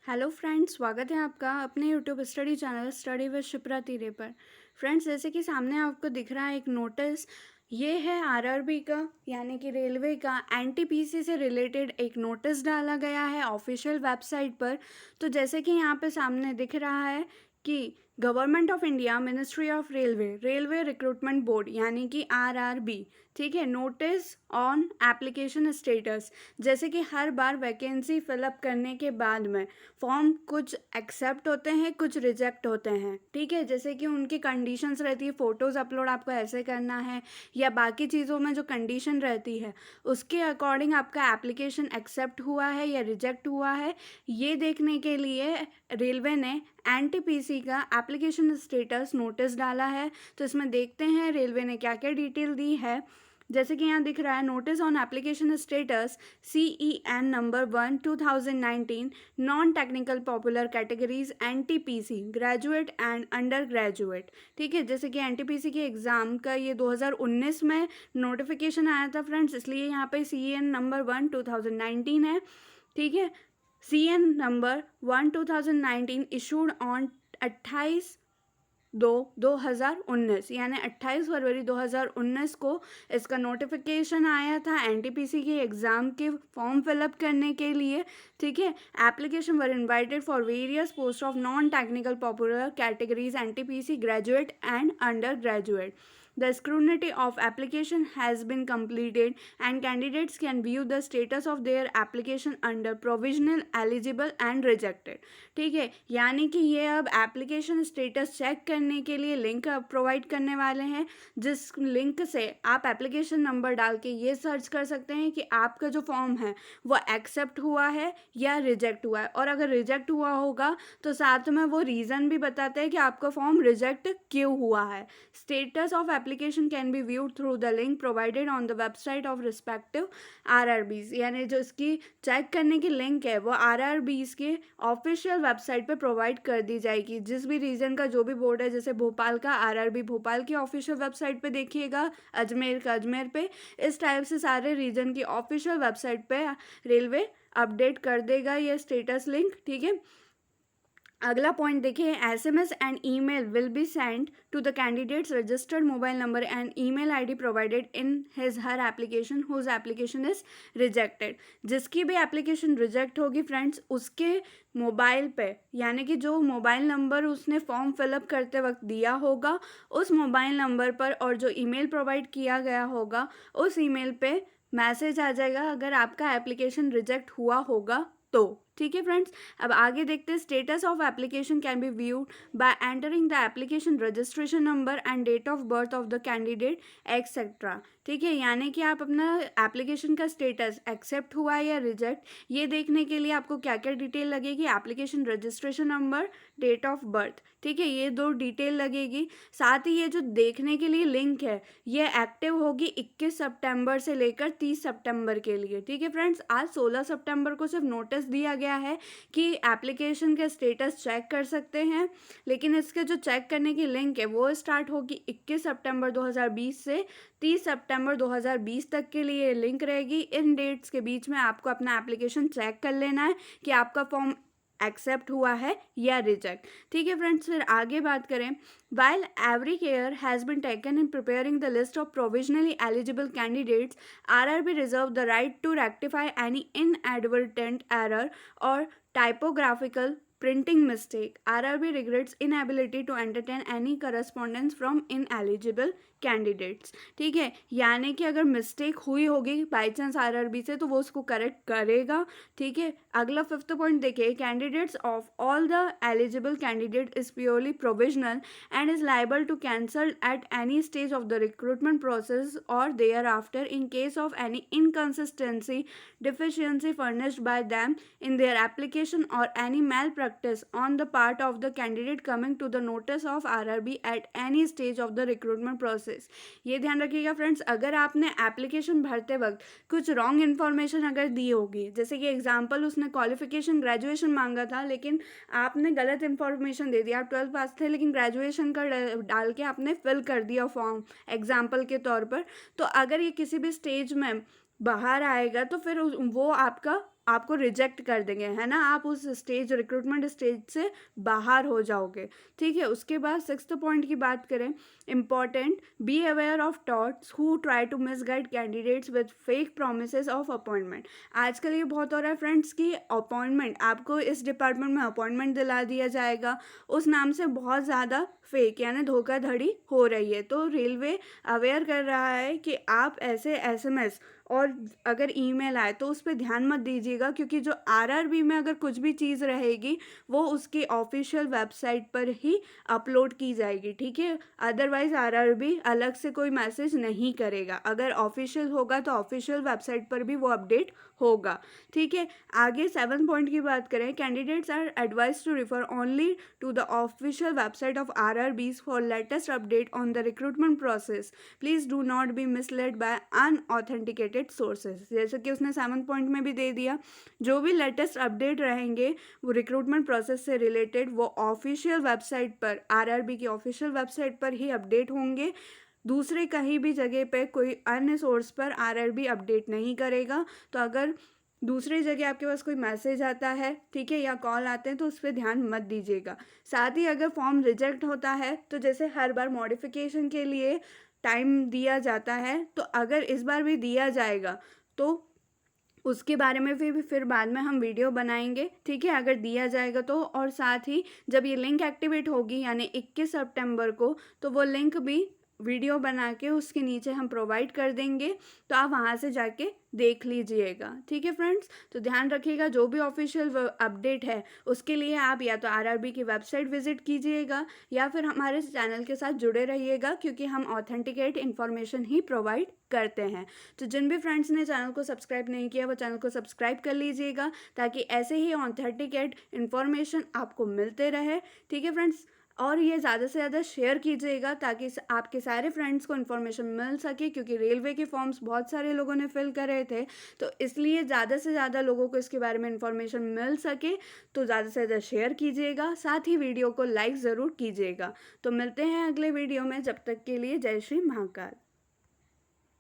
Hello friends, स्वागत है आपका अपने YouTube study channel study with Shipra तीरे पर। फ्रेंड्स, जैसे कि सामने आपको दिख रहा है एक नोटिस, ये है आरआरबी का यानी कि रेलवे का एनटीपीसी से रिलेटेड एक नोटिस डाला गया है ऑफिशियल वेबसाइट पर। तो जैसे कि यहाँ पे सामने दिख रहा है कि government of India ministry of railway recruitment board यानी कि आरआरबी, ठीक है, नोटिस ऑन एप्लीकेशन स्टेटस। जैसे कि हर बार वैकेंसी फिलअप करने के बाद में फॉर्म कुछ एक्सेप्ट होते हैं, कुछ रिजेक्ट होते हैं, ठीक है। जैसे कि उनकी कंडीशंस रहती है, फ़ोटोज़ अपलोड आपको ऐसे करना है या बाकी चीज़ों में जो कंडीशन रहती है उसके अकॉर्डिंग आपका एप्लीकेशन एक्सेप्ट हुआ है या रिजेक्ट हुआ है, ये देखने के लिए रेलवे ने एनटीपीसी का एप्लीकेशन स्टेटस नोटिस डाला है। तो इसमें देखते हैं रेलवे ने क्या क्या डिटेल दी है। जैसे कि यहाँ दिख रहा है, notice on application status CEN number 1/2019 non technical popular categories NTPC graduate and under graduate, ठीक है। जैसे कि NTPC के एग्ज़ाम का ये 2019 में नोटिफिकेशन आया था फ्रेंड्स, इसलिए यहाँ पे CEN नंबर 1/2019 है, ठीक है। CN नंबर 1/2019 इशूड ऑन 28/2/2019 यानी 28 फरवरी 2019 को इसका नोटिफिकेशन आया था एनटीपीसी के एग्ज़ाम के फॉर्म फिलअप करने के लिए, ठीक है। Application were invited for various post of non technical popular categories NTPC graduate and under graduate. The scrutiny of application has been completed and candidates can view the status of their application under provisional, eligible and rejected, ठीक है। यानी कि ये अब application status check करने के लिए link provide करने वाले हैं, जिस लिंक से आप एप्लीकेशन नंबर डाल के ये सर्च कर सकते हैं कि आपका जो फॉर्म है वो एक्सेप्ट हुआ है या रिजेक्ट हुआ है। और अगर रिजेक्ट हुआ होगा तो साथ में वो रीज़न भी बताते हैं कि आपका फॉर्म रिजेक्ट क्यों हुआ है। Status of application can be viewed through the link provided on the website of respective RRBs, यानी जो इसकी चेक करने की लिंक है वो आरआरबीज के ऑफिशियल वेबसाइट पे प्रोवाइड कर दी जाएगी। जिस भी रीजन का जो भी बोर्ड है, जैसे भोपाल का आरआरबी भोपाल की ऑफिशियल वेबसाइट पे देखिएगा, अजमेर का अजमेर पे, इस टाइप से सारे रीजन की ऑफिशियल वेबसाइट पे रेलवे अपडेट कर देगा ये स्टेटस लिंक, ठीक है। अगला पॉइंट देखिए, SMS and email will be send to the candidates registered mobile number and email ID provided in his her application whose application is rejected. जिसकी भी एप्लीकेशन रिजेक्ट होगी फ्रेंड्स, उसके मोबाइल पे यानी कि जो मोबाइल नंबर उसने फॉर्म फिलअप करते वक्त दिया होगा उस मोबाइल नंबर पर और जो ईमेल प्रोवाइड किया गया होगा उस ईमेल पे मैसेज आ जाएगा अगर आपका एप्लीकेशन रिजेक्ट हुआ होगा तो, ठीक है फ्रेंड्स। अब आगे देखते हैं, status of application can be viewed by entering the application registration number and date of birth of the candidate etcetera, ठीक है। यानी कि आप अपना एप्लीकेशन का स्टेटस एक्सेप्ट हुआ है या रिजेक्ट, ये देखने के लिए आपको क्या क्या डिटेल लगेगी, application registration number, date of birth, ठीक है, ये दो डिटेल लगेगी। साथ ही ये जो देखने के लिए लिंक है ये एक्टिव होगी 21 सितंबर से लेकर 30 सितंबर के लिए, ठीक है फ्रेंड्स। आज 16 सितंबर को सिर्फ नोटिस दिया गया है कि एप्लीकेशन का स्टेटस चेक कर सकते हैं, लेकिन इसके जो चेक करने की लिंक है वो स्टार्ट होगी 21 सितंबर 2020 से 30 सितंबर 2020 तक के लिए लिंक रहेगी। इन डेट्स के बीच में आपको अपना एप्लीकेशन चेक कर लेना है कि आपका फॉर्म एक्सेप्ट हुआ है या रिजेक्ट, ठीक है फ्रेंड्स। फिर आगे बात करें, while every care has been taken in preparing the list of provisionally eligible candidates, RRB reserve the right to rectify any inadvertent error or typographical printing mistake. RRB regrets inability to entertain any correspondence from ineligible candidates, ठीक है। यानी कि अगर mistake हुई होगी by chance RRB से तो वो उसको करेक्ट करेगा, ठीक है। अगला फिफ्थ पॉइंट देखिए, candidates of all the eligible candidate is purely provisional and is liable to cancel at any stage of the recruitment process or thereafter in case of any inconsistency, deficiency furnished by them in their application or any malpractice on the part of the candidate coming to the notice of RRB at any stage of the recruitment process। ये ध्यान रखिएगा friends, अगर आपने application भरते वक्त कुछ wrong information अगर दी होगी, जैसे कि एग्जाम्पल उसने क्वालिफिकेशन ग्रेजुएशन मांगा था लेकिन आपने गलत इन्फॉर्मेशन दे दिया, आप 12th पास थे लेकिन ग्रेजुएशन का डाल के आपने फिल कर दिया फॉर्म एग्जाम्पल के तौर पर, तो अगर ये किसी भी स्टेज में बाहर आएगा तो फिर वो आपका आपको रिजेक्ट कर देंगे, है ना, आप उस स्टेज रिक्रूटमेंट स्टेज से बाहर हो जाओगे, ठीक है। उसके बाद 6th पॉइंट की बात करें, important, be aware of touts who try to misguide candidates with fake promise of appointment. आजकल ये बहुत हो रहा है फ्रेंड्स की अपॉइंटमेंट, आपको इस डिपार्टमेंट में अपॉइंटमेंट दिला दिया जाएगा, उस नाम से बहुत ज़्यादा फेक यानी धोखाधड़ी हो रही है। तो रेलवे अवेयर कर रहा है कि आप ऐसे एसएमएस और अगर ईमेल आए तो उस पर ध्यान मत दीजिएगा, क्योंकि जो आरआरबी में अगर कुछ भी चीज़ रहेगी वो उसकी ऑफिशियल वेबसाइट पर ही अपलोड की जाएगी, ठीक है। अदरवाइज आरआरबी अलग से कोई मैसेज नहीं करेगा, अगर ऑफिशियल होगा तो ऑफिशियल वेबसाइट पर भी वो अपडेट होगा, ठीक है। आगे 7 पॉइंट की बात करें, candidates are advise to refer only to the official website of RRBs for latest update on the recruitment process, please do not be misled by unauthenticated sources. जैसे कि उसने 7 पॉइंट में भी दे दिया, जो भी लेटेस्ट अपडेट रहेंगे वो रिक्रूटमेंट प्रोसेस से रिलेटेड वो ऑफिशियल वेबसाइट पर, आरआरबी की ऑफिशियल वेबसाइट पर ही अपडेट होंगे, दूसरे कहीं भी जगह पे कोई अन्य सोर्स पर आरआरबी अपडेट नहीं करेगा। तो अगर दूसरी जगह आपके पास कोई मैसेज आता है, ठीक है, या कॉल आते हैं तो उस पर ध्यान मत दीजिएगा। साथ ही अगर फॉर्म रिजेक्ट होता है तो जैसे हर बार मॉडिफिकेशन के लिए टाइम दिया जाता है, तो अगर इस बार भी दिया जाएगा तो उसके बारे में फिर बाद में हम वीडियो बनाएंगे, ठीक है, अगर दिया जाएगा तो। और साथ ही जब ये लिंक एक्टिवेट होगी यानी 21 सितंबर को, तो वो लिंक भी वीडियो बना के उसके नीचे हम प्रोवाइड कर देंगे, तो आप वहाँ से जाके देख लीजिएगा, ठीक है फ्रेंड्स। तो ध्यान रखिएगा, जो भी ऑफिशियल अपडेट है उसके लिए आप या तो आरआरबी की वेबसाइट विजिट कीजिएगा या फिर हमारे चैनल के साथ जुड़े रहिएगा, क्योंकि हम ऑथेंटिकेट इन्फॉर्मेशन ही प्रोवाइड करते हैं। तो जिन भी फ्रेंड्स ने चैनल को सब्सक्राइब नहीं किया वो चैनल को सब्सक्राइब कर लीजिएगा, ताकि ऐसे ही ऑथेंटिकेट इन्फॉर्मेशन आपको मिलते रहे, ठीक है फ्रेंड्स। और ये ज़्यादा से ज़्यादा शेयर कीजिएगा ताकि आपके सारे फ्रेंड्स को इन्फॉर्मेशन मिल सके, क्योंकि रेलवे के फॉर्म्स बहुत सारे लोगों ने फिल करे थे, तो इसलिए ज़्यादा से ज़्यादा लोगों को इसके बारे में इन्फॉर्मेशन मिल सके। तो ज़्यादा से ज़्यादा शेयर कीजिएगा, साथ ही वीडियो को लाइक ज़रूर कीजिएगा। तो मिलते हैं अगले वीडियो में, जब तक के लिए जय श्री महाकाल।